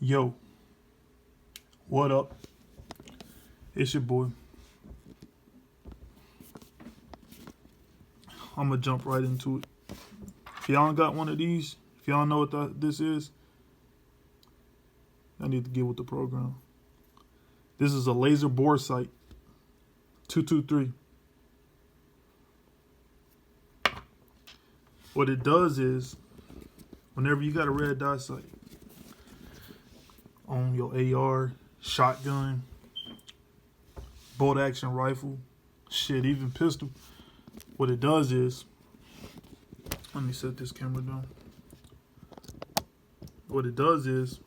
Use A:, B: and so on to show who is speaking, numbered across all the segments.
A: Yo, what up? It's your boy. I'm gonna jump right into it. If y'all got one of these, if y'all know what this is, I need to get with the program. This is a laser bore sight, 223. What it does is, whenever you got a red dot sight on your AR, shotgun, bolt action rifle, shit, even pistol, what it does is, let me set this camera down. What it does is,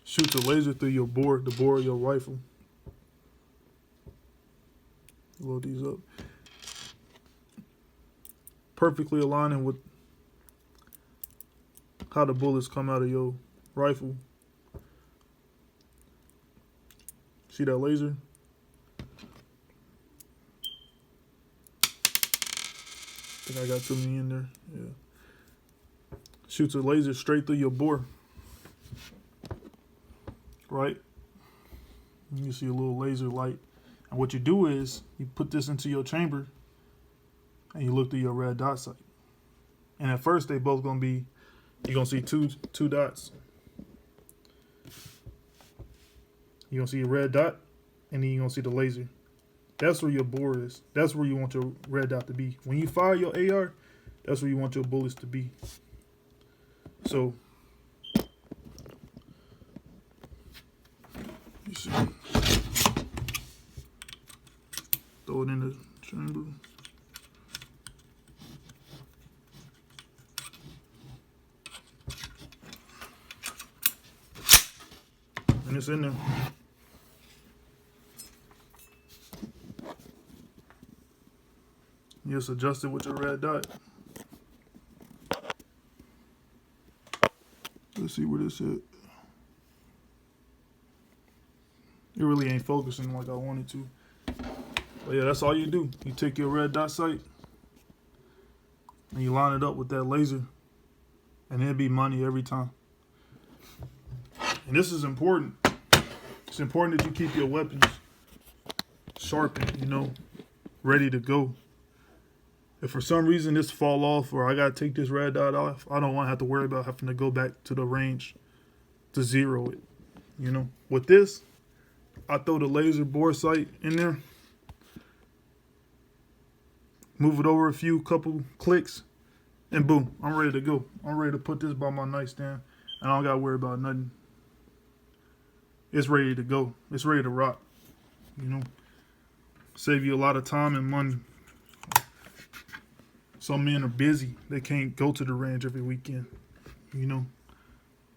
A: shoots a laser through your bore, the bore of your rifle. Load these up. Perfectly aligning with how the bullets come out of your rifle. See that laser? I think I got too many in there. Yeah. Shoots a laser straight through your bore. Right? You see a little laser light. And what you do is, you put this into your chamber and you look through your red dot sight. And at first, they both gonna be, you're gonna see two dots. You're gonna see a red dot, and then you're gonna see the laser. That's where your bore is. That's where you want your red dot to be. When you fire your AR, that's where you want your bullets to be. So, you see. Throw it in the chamber. And it's in there. You just adjust it with your red dot. Let's see where this is. It really ain't focusing like I wanted to. But yeah, that's all you do. You take your red dot sight and you line it up with that laser, and it'll be money every time. And this is important. It's important that you keep your weapons sharpened, ready to go. If for some reason this fall off or I gotta take this red dot off, I don't want to have to worry about having to go back to the range to zero it. With this, I throw the laser bore sight in there, move it over a couple clicks, and boom, I'm ready to go. I'm ready to put this by my nightstand, and I don't gotta worry about nothing. It's ready to go. It's ready to rock. Save you a lot of time and money. Some men are busy. They can't go to the range every weekend,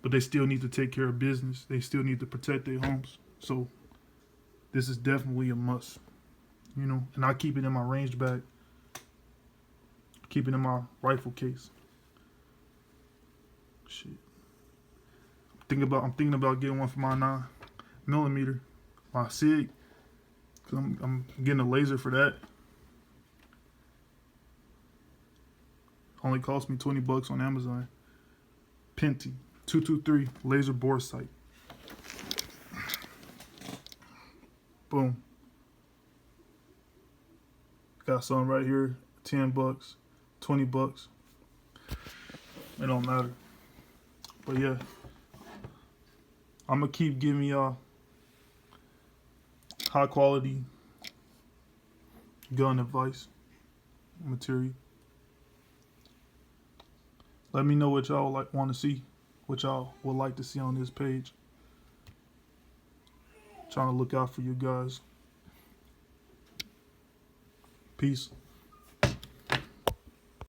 A: but they still need to take care of business. They still need to protect their homes. So this is definitely a must, and I keep it in my range bag. Keep it in my rifle case. Shit. I'm thinking about getting one for my 9mm, my SIG. Cause I'm getting a laser for that. Only cost me $20 on Amazon. Penty 223 laser bore sight. Boom. Got some right here. $10, $20. It don't matter. But yeah, I'm gonna keep giving y'all high quality gun advice material. Let me know what y'all want to see, what y'all would like to see on this page. Trying to look out for you guys. Peace.